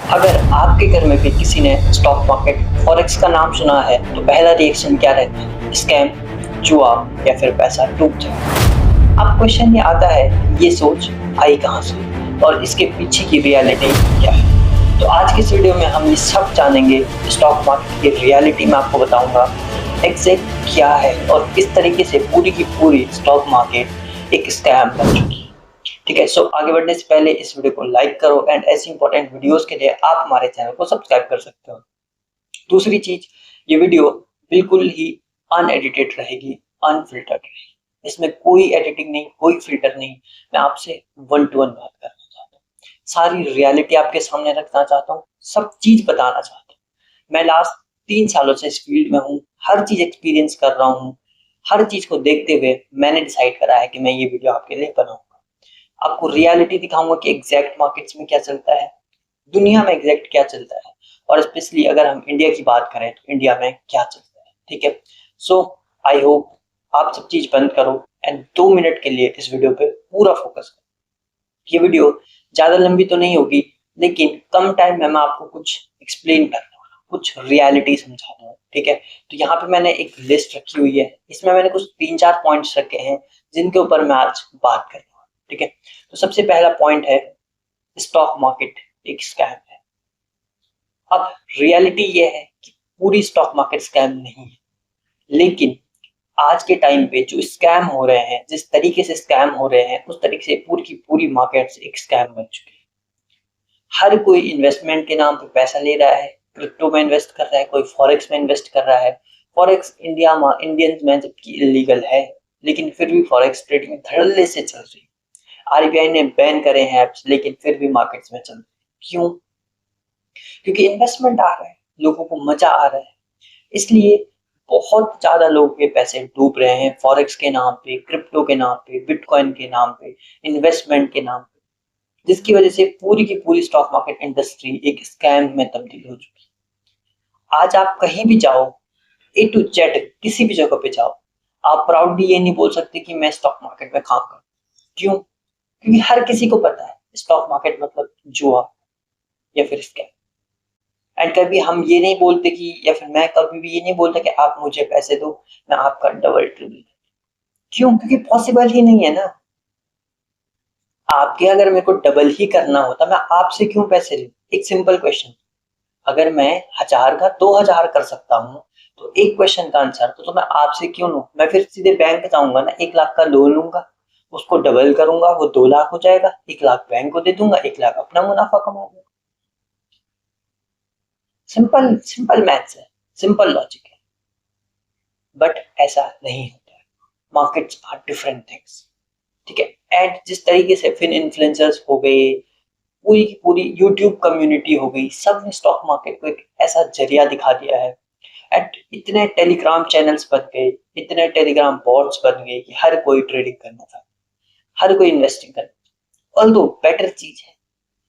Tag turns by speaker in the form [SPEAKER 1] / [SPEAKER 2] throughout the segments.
[SPEAKER 1] अगर आपके घर में भी किसी ने स्टॉक मार्केट फॉरेक्स का नाम सुना है तो पहला रिएक्शन क्या रहता है? स्कैम, जुआ या फिर पैसा डूब जाए। अब क्वेश्चन ये आता है, ये सोच आई कहाँ से और इसके पीछे की रियलिटी क्या है? तो आज की इस वीडियो में हम ये सब जानेंगे। स्टॉक मार्केट की रियलिटी में आपको बताऊंगा एग्जैक्ट क्या है और किस तरीके से पूरी की पूरी स्टॉक मार्केट एक स्कैम बन चुकी है। ठीक है, सो आगे बढ़ने से पहले इस वीडियो को लाइक करो एंड ऐसी इंपॉर्टेंट वीडियोस के लिए आप हमारे चैनल को सब्सक्राइब कर सकते हो। दूसरी चीज, ये वीडियो बिल्कुल ही अनएडिटेड रहेगी, अनफिल्टर्ड रहेगी। इसमें कोई एडिटिंग नहीं, कोई फिल्टर नहीं। मैं आपसे वन टू वन बात करना चाहता हूँ, सारी रियलिटी आपके सामने रखना चाहता हूँ, सब चीज बताना चाहता हूँ। मैं लास्ट 3 सालों से इस फील्ड में हूँ, हर चीज एक्सपीरियंस कर रहा हूँ। हर चीज को देखते हुए मैंने डिसाइड करा है कि मैं ये वीडियो आपके लिए बनाऊंगा। आपको रियलिटी दिखाऊंगा कि एग्जैक्ट मार्केट्स में क्या चलता है, दुनिया में एग्जैक्ट क्या चलता है, और स्पेशली अगर हम इंडिया की बात करें तो इंडिया में क्या चलता है। ठीक है, सो आई होप आप सब चीज बंद करो एंड 2 मिनट के लिए इस वीडियो पे पूरा फोकस करो। ये वीडियो ज्यादा लंबी तो नहीं होगी, लेकिन कम टाइम में मैं आपको कुछ एक्सप्लेन करने वाला, कुछ रियलिटी समझा दूंगा। ठीक है, तो यहाँ पे मैंने एक लिस्ट रखी हुई है, इसमें मैंने कुछ 3-4 पॉइंट्स रखे हैं जिनके ऊपर मैं आज बात करूंगा। ठीक है, तो सबसे पहला पॉइंट है, स्टॉक मार्केट एक स्कैम है। अब रियलिटी ये है कि पूरी स्टॉक मार्केट स्कैम नहीं है, लेकिन आज के टाइम पे जो स्कैम हो रहे हैं, जिस तरीके से स्कैम हो रहे हैं, उस तरीके से पूरी की पूरी मार्केट एक स्कैम बन चुकी है। हर कोई इन्वेस्टमेंट के नाम पे पैसा ले रहा है, क्रिप्टो में इन्वेस्ट कर रहा है, कोई फॉरेक्स में इन्वेस्ट कर रहा है। फॉरेक्स इंडियंस में जबकि इलीगल है, लेकिन फिर भी फॉरेक्स ट्रेडिंग धड़ल्ले से चल रही है। आरबीआई ने बैन करे हैं ऐप्स, लेकिन फिर भी मार्केट्स में चल रहे हैं। क्यों? क्योंकि इन्वेस्टमेंट आ रहा है, लोगों को मजा आ रहा है, इसलिए बहुत ज्यादा लोग के पैसे डूब रहे हैं फॉरेक्स के नाम पे, क्रिप्टो के नाम पे, बिटकॉइन के नाम पे, इन्वेस्टमेंट के नाम पे, जिसकी वजह से पूरी की पूरी स्टॉक मार्केट इंडस्ट्री एक स्कैम में तब्दील हो चुकी है। आज आप कहीं भी जाओ, ए टू जेड किसी भी जगह पे जाओ, आप प्राउडली ये नहीं बोल सकते कि मैं स्टॉक मार्केट में काम करूं। क्यों? क्योंकि हर किसी को पता है स्टॉक मार्केट मतलब जुआ या फिर स्कैम। एंड कभी हम ये नहीं बोलते कि, या फिर मैं कभी भी ये नहीं बोलता कि आप मुझे पैसे दो, मैं आपका डबल ट्रिपल। क्यों? क्योंकि पॉसिबल ही नहीं है ना। आपके अगर मेरे को डबल ही करना होता, मैं आपसे क्यों पैसे लूं? एक सिंपल क्वेश्चन। अगर मैं 1000 का 2000 कर सकता हूँ, तो एक क्वेश्चन का आंसर तो मैं आपसे क्यों लूं? मैं फिर सीधे बैंक जाऊंगा ना, 1 लाख का लोन लूंगा, उसको डबल करूंगा, वो 2 लाख हो जाएगा, 1 लाख बैंक को दे दूंगा, 1 लाख अपना मुनाफा कमा लूंगा। सिंपल सिंपल मैथ्स है, सिंपल लॉजिक है। बट ऐसा नहीं होता है, मार्केट्स आर डिफरेंट थिंग्स। ठीक है, एंड जिस तरीके से फिर इन्फ्लुएंसर्स हो गए, पूरी की पूरी यूट्यूब कम्युनिटी हो गई, सब ने स्टॉक मार्केट को एक ऐसा जरिया दिखा दिया है। एंड इतने टेलीग्राम चैनल्स बन गए, इतने टेलीग्राम बॉट्स बन गए कि हर कोई ट्रेडिंग करना था, हर कोई इन्वेस्टिंग करना। ऑल्दो बेटर चीज है,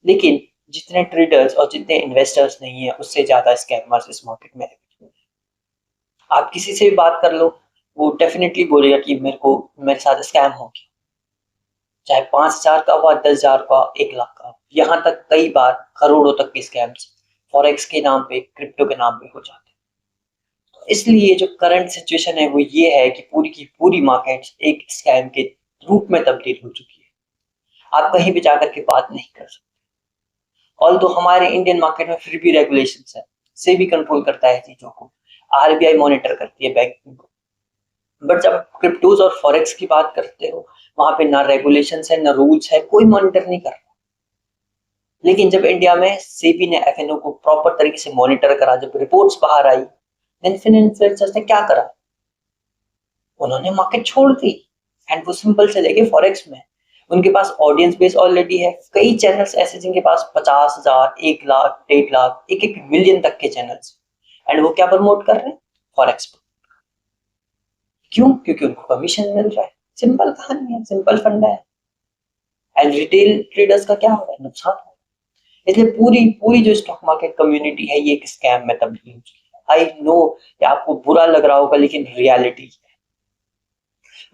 [SPEAKER 1] लेकिन जितने ट्रेडर्स और जितने इन्वेस्टर्स नहीं है, उससे ज्यादा स्कैमर्स इस मार्केट में है। आप किसी से भी बात कर लो, वो डेफिनेटली बोलेगा कि मेरे साथ स्कैम हो गया, चाहे 5,000 का हुआ, 10,000 का, 1 लाख का, यहाँ तक कई बार करोड़ों तक के स्कैम्स फॉरेक्स के नाम पे, क्रिप्टो के नाम पे हो जाते हैं। तो इसलिए जो करंट सिचुएशन है वो ये है कि पूरी की पूरी मार्केट एक स्कैम के रूप में तब्दील हो चुकी है। आप कहीं भी जाकर के बात नहीं कर सकते। ऑल्दो हमारे इंडियन मार्केट में फिर भी रेगुलेशंस है, सेबी कंट्रोल करता है चीजों को, आरबीआई मॉनिटर करती है बैंकिंग को। बट जब क्रिप्टोज और फॉरेक्स की बात करते हो, वहां पे ना रेगुलेशंस है, ना रूल्स है, कोई मॉनिटर नहीं कर रहा। लेकिन जब इंडिया में सेबी ने एफएनओ को प्रॉपर तरीके से मॉनिटर करा, जब रिपोर्ट्स बाहर आई, देन फिर इन्फ्लुएंसर्स ने क्या करा? उन्होंने मार्केट छोड़ दी एंड वो सिंपल से लेके फॉरेक्स में। उनके पास ऑडियंस बेस ऑलरेडी है, कई चैनल्स ऐसे जिनके पास 50,000, 1 लाख, 1.5 लाख, 1-1 मिलियन तक के चैनल्स, एंड वो क्या प्रमोट कर रहे हैं? फॉरेक्स पर। क्यों? क्योंकि उनको कमीशन मिल रहा है। सिंपल कहानी है, सिंपल फंडा है। एंड रिटेल ट्रेडर्स का क्या हो रहा है? नुकसान हो रहा है। इसलिए पूरी पूरी जो स्टॉक मार्केट कम्युनिटी है, ये एक स्कैम में तब्दील हो चुकी है। आई नो कि आपको बुरा लग रहा होगा, लेकिन रियलिटी है।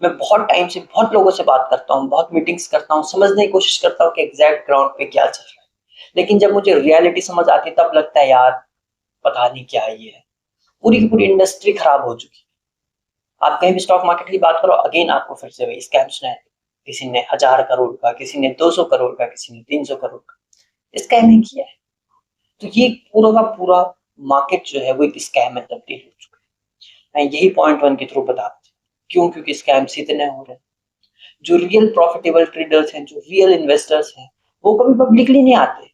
[SPEAKER 1] मैं बहुत टाइम से बहुत लोगों से बात करता हूँ, बहुत मीटिंग्स करता हूँ, समझने की कोशिश करता हूँ कि एग्जैक्ट ग्राउंड पे क्या चल रहा है, लेकिन जब मुझे रियलिटी समझ आती तब लगता है यार पता नहीं क्या ये है, पूरी की पूरी इंडस्ट्री खराब हो चुकी है। आप कहीं भी स्टॉक मार्केट की बात करो, अगेन आपको फिर से वही स्कैम सुना है। किसी ने 1000 करोड़ का, किसी ने 200 करोड़ का, किसी ने 300 करोड़ का स्कैम किया है। तो ये पूरा का पूरा मार्केट जो है वो एक स्कैम में तब्दील हो चुका है। मैं यही पॉइंट वन के थ्रू बताता हूँ क्यों, क्योंकि स्कैम्स इतने हो रहे हैं। जो रियल प्रॉफिटेबल ट्रेडर्स हैं, जो रियल इन्वेस्टर्स हैं, वो कभी पब्लिकली नहीं आते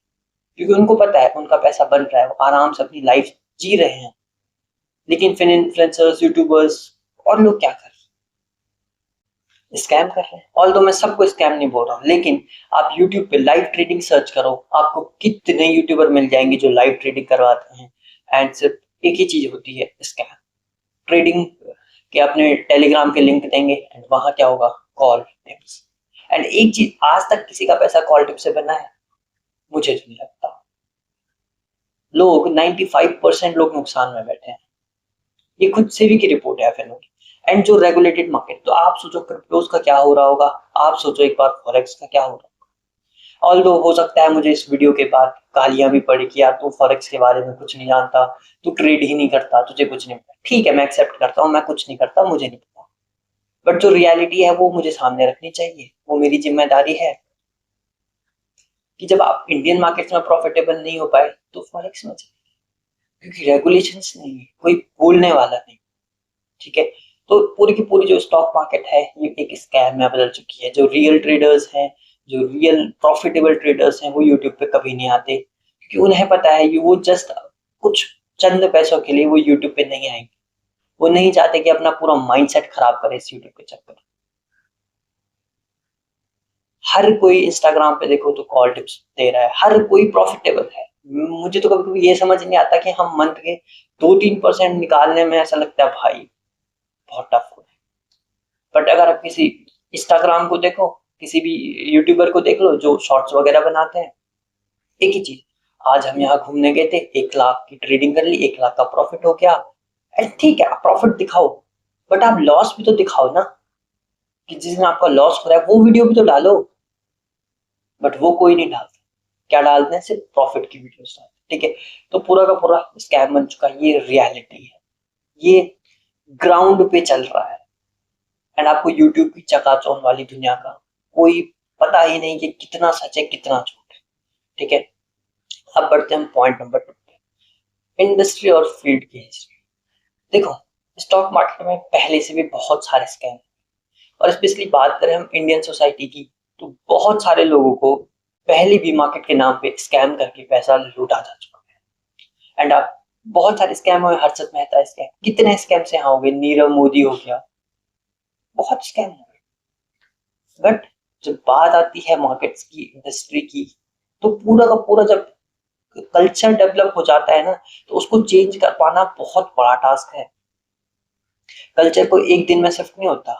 [SPEAKER 1] क्योंकि उनको पता है उनका पैसा बन रहा है, वो आराम से अपनी लाइफ जी रहे हैं। लेकिन फिर इन्फ्लुएंसर्स, यूट्यूबर्स और लोग क्या कर रहे हैं? स्कैम कर रहे हैं। ऑल्दो मैं सबको स्कैम नहीं बोल रहा हूँ, लेकिन आप यूट्यूब पे लाइव ट्रेडिंग सर्च करो, आपको कितने यूट्यूबर मिल जाएंगे जो लाइव ट्रेडिंग करवाते हैं। एंड सिर्फ एक ही चीज होती है, स्कैम। ट्रेडिंग के अपने टेलीग्राम के लिंक देंगे एंड वहां क्या होगा, कॉल टिप्स। एंड एक चीज, आज तक किसी का पैसा कॉल टिप से बना है? मुझे तो नहीं लगता। लोग 95% लोग नुकसान में बैठे हैं। ये खुद सेबी की रिपोर्ट है एफएनओ की। एंड जो रेगुलेटेड मार्केट, तो आप सोचो क्रिप्टोज का क्या हो रहा होगा, आप सोचो एक बार फॉरेक्स का क्या हो रहा होगा। ऑल्दो हो सकता है मुझे इस वीडियो के बाद गालियां भी पड़ी कि यार तू फॉरेक्स के बारे में कुछ नहीं जानता, तू ट्रेड ही नहीं करता, तुझे कुछ नहीं पता। ठीक है, मैं एक्सेप्ट करता हूँ, मैं कुछ नहीं करता, मुझे नहीं पता। बट जो रियलिटी है वो मुझे सामने रखनी चाहिए, वो मेरी जिम्मेदारी है कि जब आप इंडियन मार्केट्स में प्रॉफिटेबल नहीं हो पाए तो फॉरेक्स में चलिए, क्योंकि रेगुलेशंस नहीं है, कोई बोलने वाला नहीं। ठीक है, तो पूरी की पूरी जो स्टॉक मार्केट है ये एक स्कैम में बदल चुकी है। जो रियल ट्रेडर्स हैं, जो रियल प्रॉफिटेबल ट्रेडर्स हैं, वो यूट्यूब पे कभी नहीं आते क्योंकि उन्हें पता है कि वो जस्ट कुछ चंद पैसों के लिए वो यूट्यूब पे नहीं आएंगे। वो नहीं चाहते कि अपना पूरा माइंडसेट खराब करे इस यूट्यूब के चक्कर। हर कोई इंस्टाग्राम पे देखो तो कॉल टिप्स दे रहा है, हर कोई प्रॉफिटेबल है। मुझे तो कभी कभी ये समझ नहीं आता कि हम मंथ के 2-3% निकालने में ऐसा लगता है भाई बहुत टफ हो है। बट अगर आप किसी इंस्टाग्राम को देखो, किसी भी यूट्यूबर को देख लो जो शॉर्ट्स वगैरह बनाते हैं, एक ही चीज, आज हम यहाँ घूमने गए थे, 1 लाख की ट्रेडिंग कर ली, 1 लाख का प्रॉफिट हो गया। एंड ठीक है, आप प्रॉफिट दिखाओ, बट आप लॉस भी तो दिखाओ ना, कि जिस दिन आपका लॉस हो रहा है वो वीडियो भी तो डालो। बट वो कोई नहीं डालता, क्या डालते हैं, सिर्फ प्रॉफिट की वीडियोस डालते हैं। ठीक है, तो पूरा का पूरा स्कैम बन चुका है। ये रियलिटी है, ये ग्राउंड पे चल रहा है। एंड आपको यूट्यूब की चकाचौंध वाली दुनिया का कोई पता ही नहीं कि कितना सच है कितना झूठ है। ठीक है, अब बढ़ते हैं पॉइंट नंबर 2 पे, इंडस्ट्री और फील्ड की हिस्ट्री। देखो, स्टॉक मार्केट में पहले से भी बहुत सारे स्कैम, और स्पेशली बात करें हम इंडियन सोसाइटी की, तो बहुत सारे लोगों को पहली भी मार्केट के नाम पे स्कैम करके पैसा लूटा जा चुका है। एंड आप बहुत सारे स्कैम हुए, हर्षद मेहता स्कैम, कितने स्कैम से यहाँ हो गए, नीरव मोदी हो गया, बहुत स्कैम हो गए। बट जब बात आती है मार्केट्स की, इंडस्ट्री की, तो पूरा का पूरा जब कल्चर डेवलप हो जाता है ना, तो उसको चेंज कर पाना बहुत बड़ा टास्क है। कल्चर को एक दिन में शिफ्ट नहीं होता,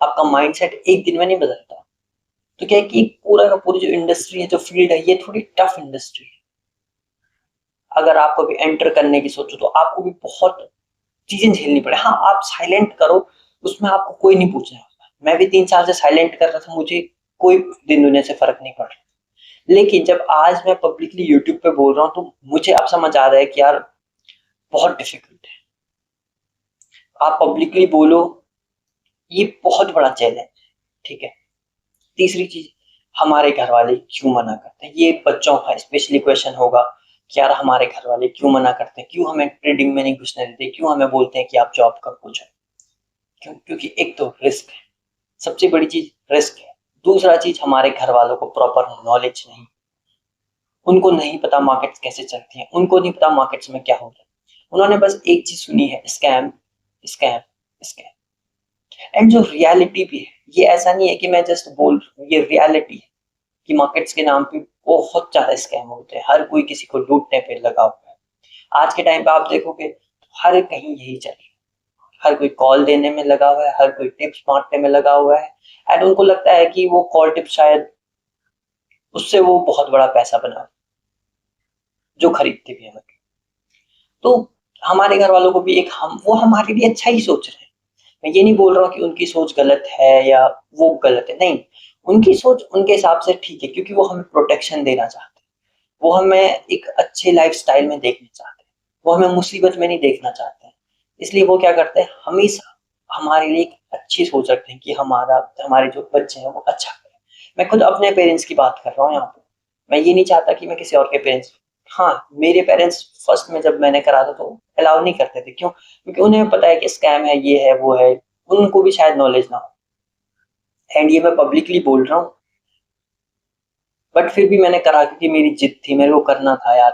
[SPEAKER 1] आपका माइंडसेट एक दिन में नहीं बदलता। तो क्या है कि पूरा का पूरी जो इंडस्ट्री है, जो फील्ड है, ये थोड़ी टफ इंडस्ट्री है। अगर आपको भी एंटर करने की सोचो तो आपको भी बहुत चीजें झेलनी पड़े। हाँ, आप साइलेंट करो, उसमें आपको कोई नहीं पूछने वाला। मैं भी 3 साल से साइलेंट कर रहा था, मुझे कोई दिन दुनिया से फर्क नहीं पड़ रहा। लेकिन जब आज मैं पब्लिकली यूट्यूब पे बोल रहा हूँ तो मुझे अब समझ आ रहा है कि यार बहुत डिफिकल्ट है। आप पब्लिकली बोलो, ये बहुत बड़ा चैलेंज है। ठीक है, तीसरी चीज, हमारे घर वाले क्यों मना करते हैं? ये बच्चों का स्पेशली क्वेश्चन होगा कि यार हमारे घर वाले क्यों मना करते हैं, क्यों हमें ट्रेडिंग में नहीं घुसने देते, क्यों हमें बोलते हैं कि आप जॉब कर कुछ है। क्यों? क्योंकि एक तो रिस्क है, सबसे बड़ी चीज रिस्क है। दूसरा चीज, हमारे घर वालों को प्रॉपर नॉलेज नहीं, उनको नहीं पता मार्केट्स कैसे चलती हैं, उनको नहीं पता मार्केट्स में क्या हो रहा है। उन्होंने बस एक चीज सुनी है, स्कैम स्कैम स्कैम। एंड जो रियलिटी भी है, ये ऐसा नहीं है कि मैं जस्ट बोल रहा हूँ, ये रियलिटी है कि मार्केट्स के नाम पे बहुत ज्यादा स्कैम होते हैं। हर कोई किसी को लूटने पे लगा हुआ है। आज के टाइम पे आप देखोगे तो हर कहीं यही चल रहा है। हर कोई कॉल देने में लगा हुआ है, हर कोई टिप्स बांटने में लगा हुआ है। एंड उनको लगता है कि वो कॉल टिप शायद उससे वो बहुत बड़ा पैसा बना, जो खरीदते भी हैं। तो हमारे घर वालों को भी एक, हम वो हमारे लिए अच्छा ही सोच रहे हैं। मैं ये नहीं बोल रहा हूँ कि उनकी सोच गलत है या वो गलत है, नहीं, उनकी सोच उनके हिसाब से ठीक है क्योंकि वो हमें प्रोटेक्शन देना चाहते हैं। वो हमें एक अच्छे लाइफस्टाइल में देखना चाहते हैं, वो हमें मुसीबत में नहीं देखना चाहते हैं। इसलिए वो क्या करते हैं, हमेशा हमारे लिए एक अच्छी सोच रखते हैं कि हमारे जो बच्चे हैं वो अच्छा करें। मैं खुद अपने पेरेंट्स की बात कर रहा हूँ यहाँ पे। मैं ये नहीं चाहता कि मैं किसी और के पेरेंट्स, हाँ मेरे पेरेंट्स फर्स्ट में जब मैंने करा था तो अलाउ नहीं करते थे। क्यों? क्योंकि उन्हें पता है कि स्कैम है, ये है वो है, उनको भी शायद नॉलेज ना हो। एंड ये मैं पब्लिकली बोल रहा हूँ, बट फिर भी मैंने करा क्योंकि मेरी जिद थी, मेरे को करना था यार,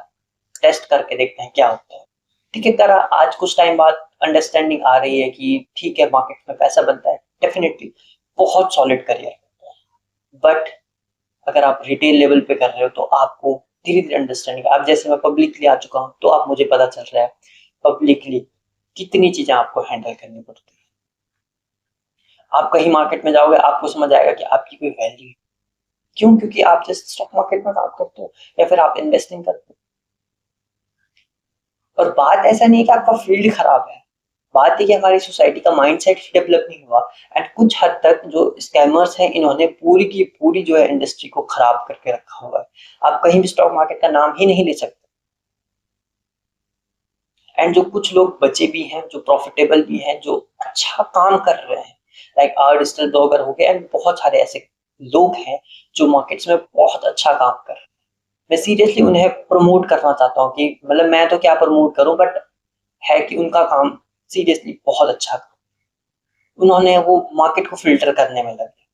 [SPEAKER 1] टेस्ट करके देखते हैं क्या होता है। ठीक है, करा। आज कुछ टाइम बाद अंडरस्टैंडिंग आ रही है कि ठीक है मार्केट में पैसा बनता है, डेफिनेटली बहुत सॉलिड करियर है। बट अगर आप रिटेल लेवल पे कर रहे हो तो आपको धीरे धीरे अंडरस्टैंडिंग, अब जैसे मैं पब्लिकली आ चुका हूँ तो अब मुझे पता चल रहा है पब्लिकली कितनी चीजें आपको हैंडल करनी पड़ती है। आप कहीं मार्केट में जाओगे, आपको समझ आएगा कि आपकी कोई वैल्यू, क्यों? क्योंकि आप जैसे स्टॉक मार्केट में काम करते हो या फिर आप इन्वेस्टिंग करते हो। और बात ऐसा नहीं है कि आपका फील्ड खराब है, बात है कि हमारी सोसाइटी का माइंडसेट ही डेवलप नहीं हुआ। एंड कुछ हद तक जो स्कैमर्स हैं, इन्होंने पूरी की पूरी जो है इंडस्ट्री को खराब करके रखा हुआ है। आप कहीं भी स्टॉक मार्केट का नाम ही नहीं ले सकते। एंड जो कुछ लोग बचे भी हैं, जो प्रॉफिटेबल भी हैं, जो अच्छा काम कर रहे हैं, लाइक आर डिजिटल ब्लॉगर हो गए, एंड बहुत सारे ऐसे लोग हैं जो मार्केट्स में बहुत अच्छा काम कर रहे हैं। मैं सीरियसली उन्हें प्रमोट करना चाहता हूँ कि मतलब मैं तो क्या प्रमोट करूं, बट है कि उनका काम सीरियसली बहुत अच्छा काम, उन्होंने वो मार्केट को फिल्टर करने में लगे।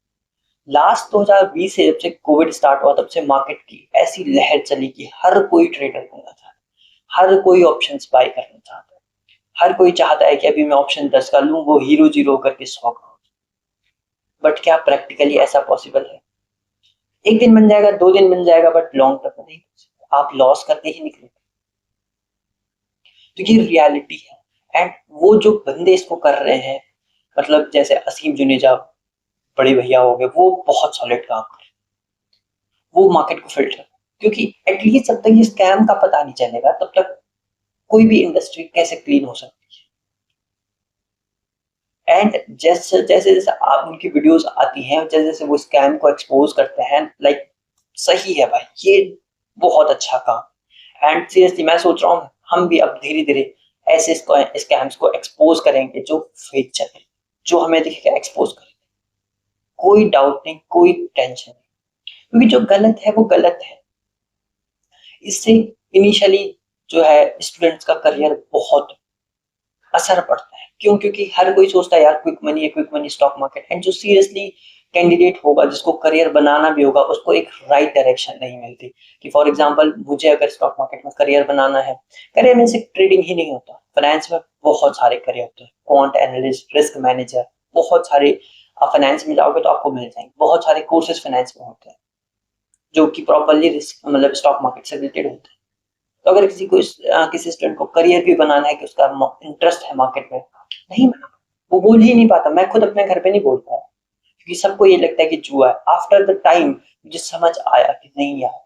[SPEAKER 1] लास्ट 2020 से जब से कोविड स्टार्ट हुआ तब से मार्केट की ऐसी लहर चली कि हर कोई ट्रेडर बनना चाहता है, हर कोई ऑप्शंस बाय करना चाहता है, हर कोई चाहता है कि अभी मैं ऑप्शन 10 का लूं, वो हीरो जीरो करके 100 का। बट क्या प्रैक्टिकली ऐसा पॉसिबल है? एक दिन बन जाएगा, 2 दिन बन जाएगा, बट लॉन्ग टर्म में नहीं। आप लॉस करके ही निकले, तो ये रियलिटी है। एंड वो जो बंदे इसको कर रहे हैं, मतलब जैसे असीम जुनेजा बड़े भैया हो गए, वो बहुत सॉलिड काम कर रहे हैं, वो मार्केट को फिल्टर, क्योंकि एटलीस्ट जब तक ये स्कैम का पता नहीं चलेगा तब तक कोई भी इंडस्ट्री कैसे क्लीन हो सकती है। एंड जैसे जैसे जैसे आप उनकी वीडियोस आती हैं, जैसे जैसे वो स्कैम को एक्सपोज करते हैं, लाइक सही है भाई, ये बहुत अच्छा काम। एंड सीरियसली मैं सोच रहा हूँ हम भी अब धीरे धीरे ऐसे स्कैम्स को एक्सपोज करेंगे जो फेक चले, जो हमें दिखेगा एक्सपोज करेंगे। कोई डाउट नहीं, कोई टेंशन नहीं, क्योंकि जो गलत है वो गलत है। इससे इनिशियली जो है स्टूडेंट्स का करियर बहुत असर पड़ता है। क्यों? क्योंकि हर कोई सोचता है यार क्विक मनी है, quick money stock market. And जो सीरियसली कैंडिडेट होगा, जिसको करियर बनाना भी होगा, उसको एक राइट डायरेक्शन नहीं मिलती। कि फॉर एग्जांपल मुझे अगर स्टॉक मार्केट में करियर बनाना है, करियर में सिर्फ ट्रेडिंग ही नहीं होता, फाइनेंस में बहुत सारे करियर होते हैं, क्वांट एनालिस्ट, रिस्क मैनेजर, बहुत सारे। आप फाइनेंस में जाओगे तो आपको मिल जाएंगे, बहुत सारे कोर्सेज फाइनेंस में होते हैं जो कि प्रॉपरली रिस्क मतलब स्टॉक मार्केट से रिलेटेड होते हैं। तो अगर किसी स्टूडेंट को करियर भी बनाना है कि उसका इंटरेस्ट है मार्केट में, नहीं, वो बोल ही नहीं पाता। मैं खुद अपने घर पे नहीं बोल पाया, क्योंकि सबको ये लगता है कि जुआ है। आफ्टर द टाइम मुझे समझ आया कि नहीं यार,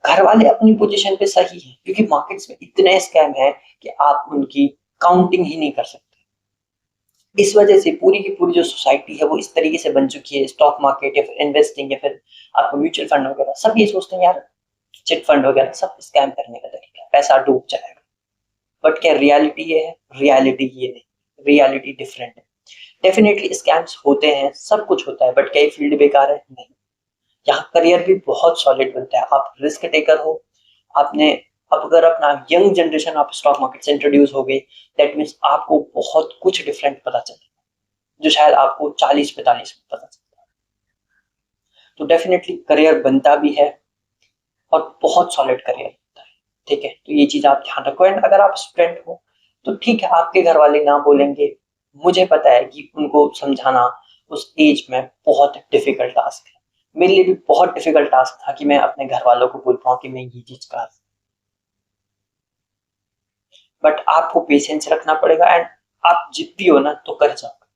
[SPEAKER 1] घर वाले अपनी पोजीशन पे सही है, क्योंकि मार्केट्स में इतने स्कैम है कि आप उनकी काउंटिंग ही नहीं कर सकते। इस वजह से पूरी की पूरी जो सोसाइटी है वो इस तरीके से बन चुकी है, स्टॉक मार्केट या फिर इन्वेस्टिंग या फिर आपको म्यूचुअल फंड वगैरह, सब ये सोचते हैं यार चिट फंड वगैरह सब स्कैम करने का तरीका है, पैसा डूब जाएगा। बट क्या रियलिटी ये है? रियलिटी ये नहीं, रियलिटी डिफरेंट है। डेफिनेटली स्कैम्स होते हैं, सब कुछ होता है, बट क्या ये फील्ड बेकार है? नहीं, यहाँ करियर भी बहुत सॉलिड बनता है। आप रिस्क टेकर हो, आपने अब अगर अपना यंग जनरेशन आप स्टॉक मार्केट से इंट्रोड्यूस हो गई, दैट मीन्स आपको बहुत कुछ डिफरेंट पता चलेगा जो शायद आपको 40-45 में पता चलता है। तो डेफिनेटली करियर बनता भी है और बहुत सॉलिड करियर बनता है। ठीक है, तो ये चीज आप ध्यान रखो। एंड अगर आप स्टूडेंट हो तो ठीक है, आपके घर वाले ना बोलेंगे, मुझे पता है कि उनको समझाना उस एज में बहुत डिफिकल्ट टास्क है। मेरे लिए भी बहुत डिफिकल्ट टास्क था कि मैं अपने घर वालों को बोल पाऊँ कि मैं ये चीज कर, बट आपको पेशेंस रखना पड़ेगा। एंड आप जिद्दी हो ना तो कर जाओगे।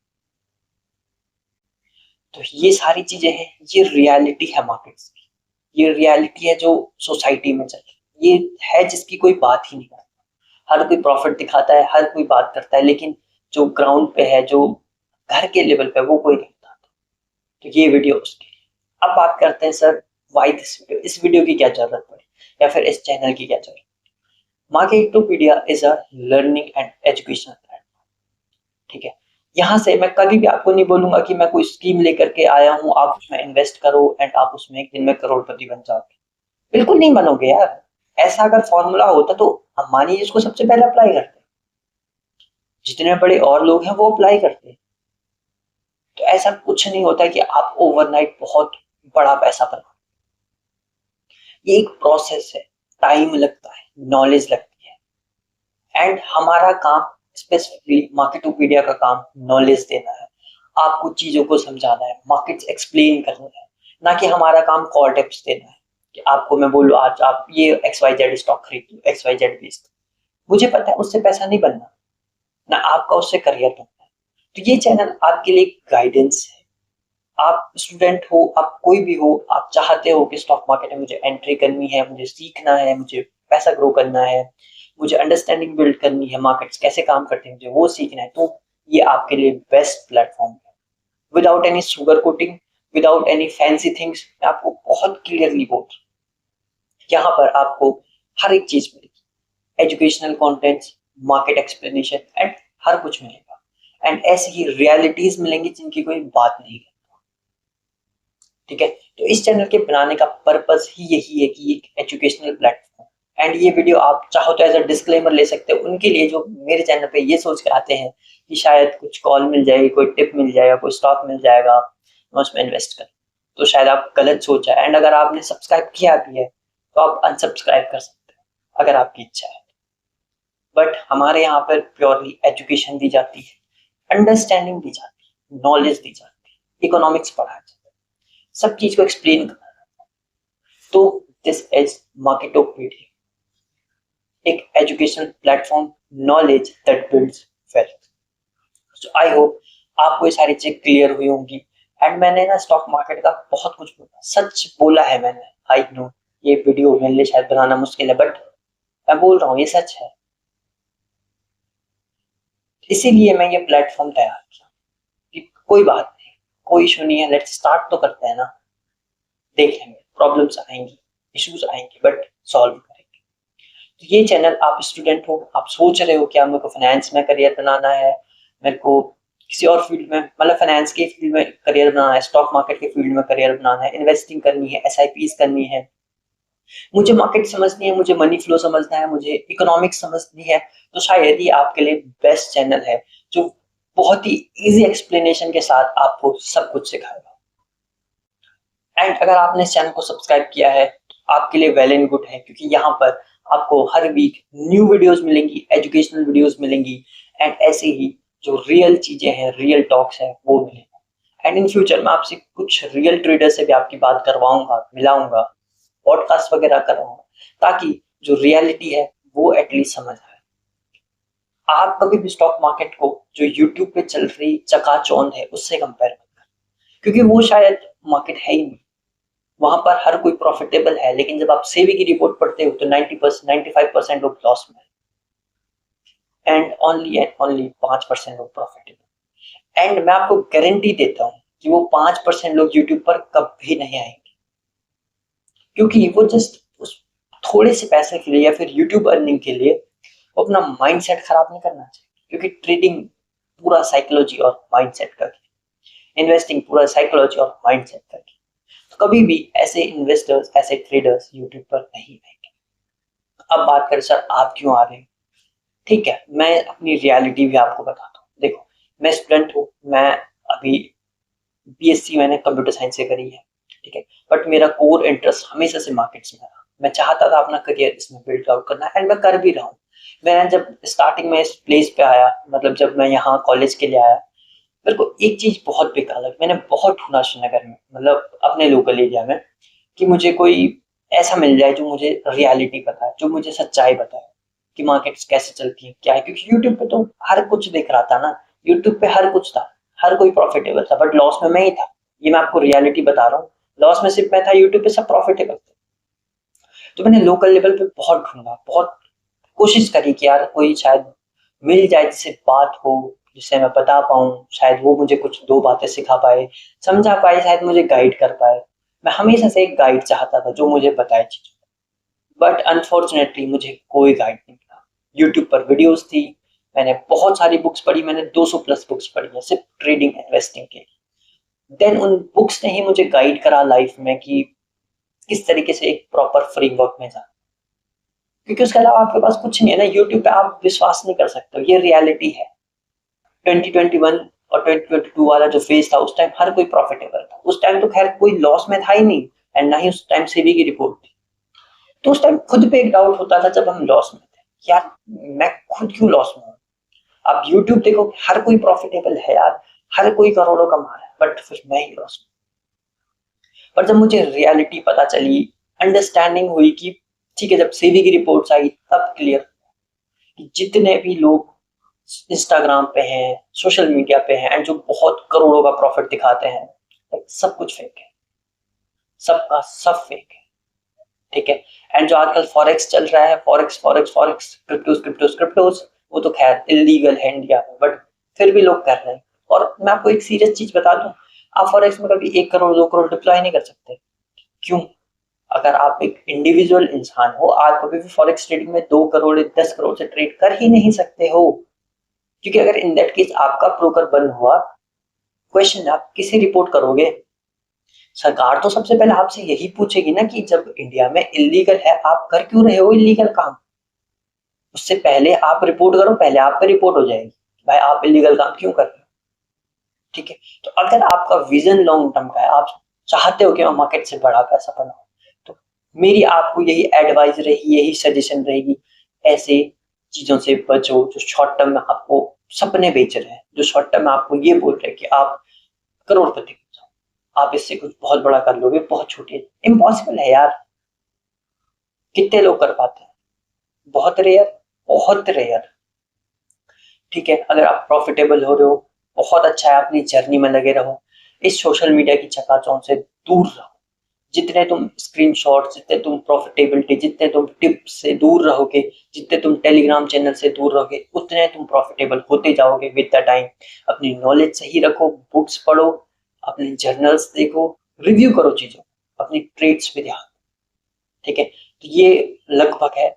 [SPEAKER 1] तो ये सारी चीजें हैं, ये रियलिटी है मार्केट्स की, ये रियलिटी है जो सोसाइटी में चल रही, ये है जिसकी कोई बात ही नहीं करता। हर कोई प्रॉफिट दिखाता है, हर कोई बात करता है, लेकिन जो ग्राउंड पे है, जो घर के लेवल पे, वो कोई नहीं बताता। तो ये वीडियो उसके लिए। अब बात करते हैं सर, वाई दिस वीडियो, इस वीडियो की क्या जरूरत पड़ी? या फिर इस चैनल की क्या जरूरत। Marketopedia is a learning and educational platform, ठीक है। यहाँ से मैं कभी भी आपको नहीं बोलूंगा कि मैं कोई स्कीम लेकर के आया हूँ, आप उसमें इन्वेस्ट करो एंड आप उसमें एक दिन में करोड़पति बन जाओगे। बिल्कुल नहीं बनोगे यार। ऐसा अगर फॉर्मूला होता तो अंबानी जी इसको सबसे पहले अप्लाई करते, जितने बड़े और लोग हैं वो अप्लाई करते। तो ऐसा कुछ नहीं होता कि आप ओवरनाइट बहुत बड़ा पैसा बनाओ। ये एक प्रोसेस है, टाइम लगता है, नॉलेज लगती है, एंड हमारा काम स्पेसिफिकली मार्केटोपीडिया का काम नॉलेज देना है, आपको चीजों को समझाना है, मार्केट्स एक्सप्लेन करना है, ना कि हमारा काम कॉल टिप्स देना है कि आपको मैं बोलूँ आज आप ये XYZ स्टॉक खरीद लो, XYZ बेच दो। मुझे पता है उससे पैसा नहीं बनना, ना आपका उससे करियर बनना है। तो ये चैनल आपके लिए गाइडेंस है। आप स्टूडेंट हो, आप कोई भी हो, आप चाहते हो कि स्टॉक मार्केट में मुझे एंट्री करनी है, मुझे सीखना है, मुझे पैसा ग्रो करना है, मुझे अंडरस्टैंडिंग बिल्ड करनी है, मार्केट्स कैसे काम करते हैं मुझे वो सीखना है, तो ये आपके लिए बेस्ट प्लेटफॉर्म है। Without any sugar coating, without any fancy things, मैं आपको बहुत क्लियरली बोल रहा हूँ, यहाँ पर आपको हर एक चीज मिलेगी, educational contents, market explanation and हर कुछ मिलेगा, एंड ऐसी ही रियलिटीज मिलेंगी जिनकी कोई बात नहीं है, ठीक है। तो इस चैनल के बनाने का पर्पस ही यही है कि एक एजुकेशनल प्लेटफॉर्म, एंड ये वीडियो आप चाहो तो एज अ डिस्क्लेमर ले सकते हो उनके लिए जो मेरे चैनल पे ये सोच के आते हैं कि शायद कुछ कॉल मिल जाएगी, कोई टिप मिल जाएगा, कोई स्टॉक मिल जाएगा, मैं उसमें इन्वेस्ट करूं। तो शायद आप गलत सोचा है, एंड अगर आपने सब्सक्राइब किया भी है तो आप अनसब्सक्राइब कर सकते हो अगर आपकी इच्छा है। बट हमारे यहाँ पर प्योरली एजुकेशन दी जाती है, अंडरस्टैंडिंग दी जाती है, नॉलेज दी जाती है, इकोनॉमिक्स पढ़ाया जाता है, सब चीज को एक्सप्लेन करना। तो दिस इज मार्केटोपीडिया, एक educational platform, knowledge that builds wealth. So I hope आपको ये सारी चीजें क्लियर हुई होंगी, एंड मैंने ना स्टॉक मार्केट का बहुत कुछ बोला, सच बोला है मैंने। आई नो ये वीडियो मेरे लिए शायद बनाना मुश्किल है, बट मैं बोल रहा हूँ ये सच है, इसीलिए मैं ये प्लेटफॉर्म तैयार किया कि कोई बात नहीं, कोई इशू नहीं है, लेट्स स्टार्ट तो करते हैं ना, देख लेंगे, प्रॉब्लम्स आएंगी, इश्यूज आएंगे, बट सॉल्व करेंगे। तो ये चैनल, आप स्टूडेंट हो, आप सोच रहे हो कि मेरे को फाइनेंस में करियर बनाना है, मेरे को किसी और फील्ड में, मतलब फाइनेंस के फील्ड में करियर बनाना है, स्टॉक मार्केट के फील्ड में करियर बनाना है, इन्वेस्टिंग करनी है, SIPs करनी है, मुझे मार्केट समझनी है, मुझे मनी फ्लो समझना है, मुझे इकोनॉमिक्स समझनी है, तो शायद ये आपके लिए बेस्ट चैनल है जो बहुत ही इजी एक्सप्लेनेशन के साथ आपको सब कुछ सिखाएगा। एंड अगर आपने इस चैनल को सब्सक्राइब किया है तो आपके लिए वेल एंड गुड है, क्योंकि यहाँ पर आपको हर वीक न्यू वीडियोस मिलेंगी, एजुकेशनल वीडियोस मिलेंगी, एंड ऐसे ही जो रियल चीजें हैं, रियल टॉक्स हैं वो मिलेंगे। एंड इन फ्यूचर मैं आपसे कुछ रियल ट्रेडर से भी आपकी बात करवाऊंगा, मिलाऊंगा, पॉडकास्ट वगैरह करवाऊंगा, ताकि जो रियलिटी है वो एटलीस्ट समझ आए। आप कभी भी स्टॉक मार्केट को जो यूट्यूब पे चल रही चकाचौंध है उससे कंपेयर मत करें, क्योंकि वो शायद मार्केट है ही नहीं, वहां पर हर कोई प्रॉफिटेबल है, लेकिन जब आप सेबी की रिपोर्ट पढ़ते हो तो 90% 95% लोग लॉस में, एंड ओनली 5% लोग प्रॉफिटेबल। एंड मैं आपको गारंटी देता हूं कि वो 5% लोग यूट्यूब पर कभी नहीं आएंगे, क्योंकि वो जस्ट उस थोड़े से पैसे के लिए या फिर यूट्यूब अर्निंग के लिए वो अपना माइंडसेट खराब नहीं करना चाहिए, क्योंकि ट्रेडिंग पूरा साइकोलॉजी और माइंडसेट का खेल, इन्वेस्टिंग पूरा साइकोलॉजी और माइंडसेट का खेल। तो कभी भी ऐसे इन्वेस्टर्स, ऐसे ट्रेडर्स यूट्यूब पर नहीं आएंगे। अब बात करें सर आप क्यों आ रहे हैं, ठीक है, मैं अपनी रियलिटी भी आपको बताता हूँ। देखो, मैं स्टूडेंट हूँ, मैं अभी BSc मैंने कंप्यूटर साइंस से करी है, ठीक है, बट मेरा कोर इंटरेस्ट हमेशा से मार्केट्स में रहा। मैं चाहता था अपना करियर इसमें बिल्ड आउट करना, एंड मैं कर भी रहा हूँ। मैं जब स्टार्टिंग में इस प्लेस पे आया, मतलब जब मैं यहाँ कॉलेज के लिए आया, मेरे को एक चीज बहुत बेकार लगी। मैंने बहुत ढूंढा श्रीनगर में, मतलब अपने लोकल एरिया में, कि मुझे कोई ऐसा मिल जाए जो मुझे रियलिटी बताए, जो मुझे सच्चाई बताए कि मार्केट्स कैसे चलती है, क्या है। क्योंकि यूट्यूब पे तो हर कुछ दिख रहा था ना, यूट्यूब पे हर कुछ था, हर कोई प्रॉफिटेबल था, बट लॉस में मैं ही था। ये मैं आपको रियलिटी बता रहा हूँ, लॉस में सिर्फ मैं था, यूट्यूब पे सब प्रॉफिटेबल थे। तो मैंने लोकल लेवल पे बहुत ढूंढा, बहुत कोशिश करी कि यार कोई शायद मिल जाए जिससे बात हो, जिससे मैं बता पाऊँ, शायद वो मुझे कुछ दो बातें सिखा पाए, समझा पाए, शायद मुझे गाइड कर पाए। मैं हमेशा से एक गाइड चाहता था जो मुझे बताए चीजों, बट अनफॉर्चुनेटली मुझे कोई गाइड नहीं मिला। यूट्यूब पर वीडियोस थी, मैंने बहुत सारी बुक्स पढ़ी, मैंने 200 प्लस बुक्स पढ़ी है सिर्फ ट्रेडिंग इन्वेस्टिंग के लिए। देन उन बुक्स ने ही मुझे गाइड करा लाइफ में कि किस तरीके से एक प्रॉपर फ्रेमवर्क में जाना, क्योंकि उसके अलावा आपके पास कुछ नहीं है ना। यूट्यूब पे आप विश्वास नहीं कर सकते हो, ये रियलिटी है। 2021 और 2022 वाला जो फेज था, उस टाइम हर कोई प्रॉफिटेबल था। उस टाइम तो खैर कोई लॉस में था ही नहीं, एंड ना ही उस टाइम सेबी की रिपोर्ट थी। तो उस टाइम खुद पे एक डाउट होता था जब हम लॉस में थे, यार मैं खुद क्यों लॉस में हूँ। आप यूट्यूब देखो, हर कोई प्रॉफिटेबल है यार, हर कोई करोड़ों कमा रहा है, बट फिर मैं ही लॉस में। पर जब मुझे रियलिटी पता चली, अंडरस्टैंडिंग हुई कि ठीक है, जब सेबी की रिपोर्ट्स आई तब क्लियर कि जितने भी लोग इंस्टाग्राम पे हैं, सोशल मीडिया पे हैं, एंड जो बहुत करोड़ों का प्रॉफिट दिखाते हैं, सब कुछ फेक है, सबका सब फेक है। ठीक है। एंड जो आजकल फॉरेक्स चल रहा है, फॉरेक्स फॉरेक्स फॉरेक्स क्रिप्टोस क्रिप्टोस क्रिप्टोस, वो तो खैर इलीगल है इंडिया में, बट फिर भी लोग कर रहे हैं। और मैं आपको एक सीरियस चीज बता दूं, आप फॉरेक्स में कभी 1 करोड़ 2 करोड़ डिप्लॉय नहीं कर सकते। क्यों? अगर आप एक इंडिविजुअल इंसान हो, आप कभी भी फॉरेक्स ट्रेडिंग में 2 करोड़ 10 करोड़ से ट्रेड कर ही नहीं सकते हो, क्योंकि अगर इन दैट केस आपका ब्रोकर बंद हुआ, क्वेश्चन आप किसे रिपोर्ट करोगे? सरकार तो सबसे पहले आपसे यही पूछेगी ना कि जब इंडिया में इलीगल है, आप कर क्यों रहे हो इलीगल काम? उससे पहले आप रिपोर्ट करो, पहले आप पे रिपोर्ट हो जाएगी, भाई आप इलीगल काम क्यों कर रहे हो। ठीक है। तो अगर आपका विजन लॉन्ग टर्म का है, आप चाहते हो कि मैं मार्केट से बड़ा पैसा बनाऊं, तो मेरी आपको यही एडवाइस रहेगी, यही सजेशन रहेगी, ऐसे चीजों से बचो जो शॉर्ट टर्म में आपको सपने बेच रहे हैं, जो शॉर्ट टर्म में आपको ये बोल रहे हैं कि आप करोड़पति हो जाओ, आप इससे कुछ बहुत बड़ा कर लोगे। बहुत छोटी, इम्पॉसिबल है यार। कितने लोग कर पाते हैं? बहुत रेयर, बहुत रेयर। ठीक है। अगर आप प्रॉफिटेबल हो रहे हो, बहुत अच्छा है, अपनी जर्नी में लगे रहो, इस सोशल मीडिया की चकाचौंध से दूर रहो। जितने तुम स्क्रीनशॉट, जितने तुम प्रॉफिटेबिलिटी, जितने तुम टिप्स से दूर रहोगे, जितने तुम टेलीग्राम चैनल से दूर रहोगे, उतने तुम प्रॉफिटेबल होते जाओगे विद द टाइम। अपनी नॉलेज सही रखो, बुक्स पढ़ो, अपने जर्नल्स देखो, रिव्यू करो चीजों, अपनी ट्रेड्स पे ध्यान। ठीक है। तो ये लगभग है।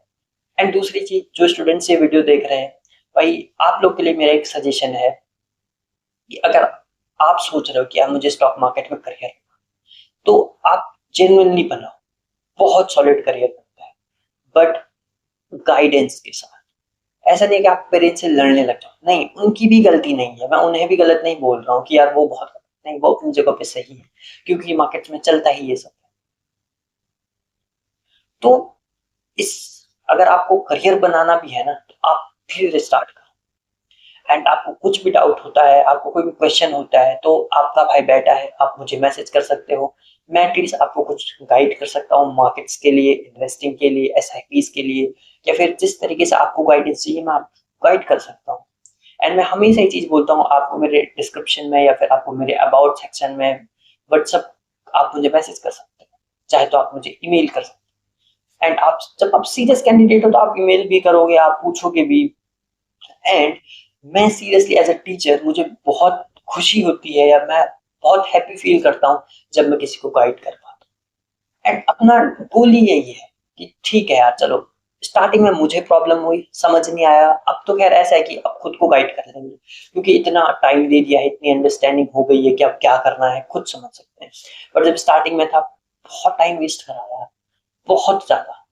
[SPEAKER 1] एंड दूसरी चीज, जो स्टूडेंट्स ये वीडियो देख रहे हैं, भाई आप लोग के लिए मेरा एक सजेशन है कि अगर आप सोच रहे हो कि यार मुझे स्टॉक मार्केट में करियर, तो आप जेन्युइनली बनाओ, बहुत सॉलिड करियर बनता है, बट गाइडेंस के साथ। ऐसा नहीं कि आप पेरेंट्स से लड़ने लग जाओ, नहीं, उनकी भी गलती नहीं है, मैं उन्हें भी गलत नहीं बोल रहा हूँ कि यार वो बहुत गलत, नहीं, वो अपनी जगह पे सही है, क्योंकि मार्केट में चलता ही ये सब। तो इस, अगर आपको करियर बनाना भी है ना, तो आप फिर स्टार्ट करो। एंड आपको कुछ भी डाउट होता है, आपको कोई भी क्वेश्चन होता है, तो आपका भाई बैठा है, आप मुझे मैसेज कर सकते हो। मैं एटलीस्ट आपको कुछ गाइड कर सकता हूँ मार्केट्स के लिए, इन्वेस्टिंग के लिए, एसआईपीज के लिए, या फिर जिस तरीके से आपको गाइडेंस चाहिए मैं आपको गाइड कर सकता हूँ। एंड मैं हमेशा ये चीज बोलता हूँ, आपको मेरे डिस्क्रिप्शन में या फिर आपको मेरे अबाउट सेक्शन में व्हाट्सएप, आप मुझे मैसेज कर सकते हो, चाहे तो आप मुझे ईमेल कर सकते हो। एंड आप जब आप सीरियस कैंडिडेट हो तो आप ईमेल भी करोगे, आप पूछोगे भी। एंड मैं सीरियसली एज अ टीचर, मुझे बहुत खुशी होती है, या मैं बहुत हैप्पी फील करता हूँ जब मैं किसी को गाइड कर पाता हूँ। एंड अपना गोल ही यही है कि ठीक है यार, चलो स्टार्टिंग में मुझे प्रॉब्लम हुई, समझ नहीं आया, अब तो खैर ऐसा है कि अब खुद को गाइड कर लेंगे, क्योंकि इतना टाइम दे दिया है, इतनी अंडरस्टैंडिंग हो गई है कि अब क्या करना है खुद समझ सकते हैं। पर जब स्टार्टिंग में था, बहुत टाइम वेस्ट करा यार, बहुत ज्यादा,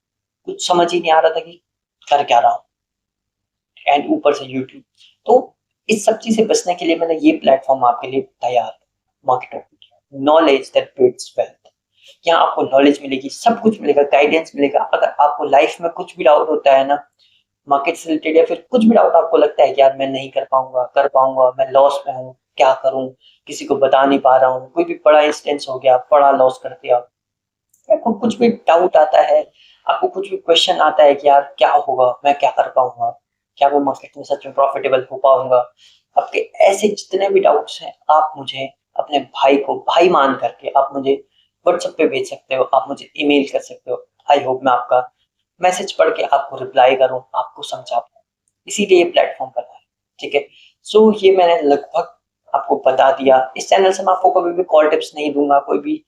[SPEAKER 1] कुछ समझ ही नहीं आ रहा था कि कर क्या रहा हूँ। एंड ऊपर से यूट्यूब, तो इस सब चीज से बचने के लिए मैंने ये प्लेटफॉर्म आपके लिए तैयार, marketer knowledge that builds wealth. यहाँ आपको नॉलेज मिलेगी, सब कुछ मिलेगा, गाइडेंस मिलेगा। अगर आपको लाइफ में कुछ भी डाउट होता है ना, मार्केट से रिलेटेड, या फिर कुछ भी डाउट आपको लगता है कि यार मैं नहीं कर पाऊंगा, कर पाऊंगा, मैं लॉस में हूँ, क्या करूँ, किसी को बता नहीं पा रहा हूँ, कोई भी बड़ा इंस्टेंस हो गया, बड़ा लॉस कर दिया, आपको कुछ भी डाउट आता है, आपको कुछ भी क्वेश्चन आता है कि यार क्या होगा, मैं क्या कर पाऊंगा, क्या मैं मार्केट में सच में प्रॉफिटेबल हो पाऊंगा, आपके ऐसे जितने भी डाउट्स हैं, आप मुझे, अपने भाई को भाई मान करके आप मुझे व्हाट्सएप पे भेज सकते हो, आप मुझे ईमेल कर सकते हो। आई होप मैं आपका मैसेज पढ़ के आपको रिप्लाई करूं, आपको समझा पाऊं, इसीलिए ये प्लेटफॉर्म बना है। ठीक है। सो ये मैंने लगभग आपको बता दिया। इस चैनल से मैं आपको कभी भी कॉल टिप्स नहीं दूंगा, कोई भी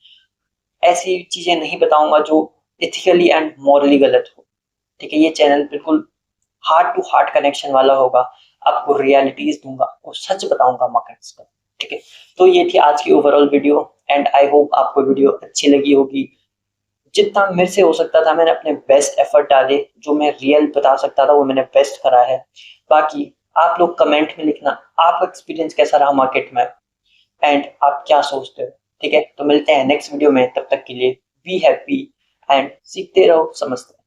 [SPEAKER 1] ऐसी चीजें नहीं बताऊंगा जो इथिकली एंड मॉरली गलत हो। ठीक है, ये चैनल बिल्कुल हार्ट टू हार्ट कनेक्शन वाला होगा। आपको रियलिटीज दूंगा, आपको सच बताऊंगा मार्केट्स का। ठीक है, तो ये थी आज की overall video and I hope आपको वीडियो अच्छी लगी होगी। जितना मेरे से हो सकता था मैंने अपने बेस्ट एफर्ट डाले, जो मैं रियल बता सकता था वो मैंने बेस्ट करा है। बाकी आप लोग कमेंट में लिखना आपका एक्सपीरियंस कैसा रहा मार्केट में एंड आप क्या सोचते हो। ठीक है, तो मिलते हैं नेक्स्ट वीडियो में, तब तक के लिए बी हैप्पी एंड सीखते रहो, समझते रहो।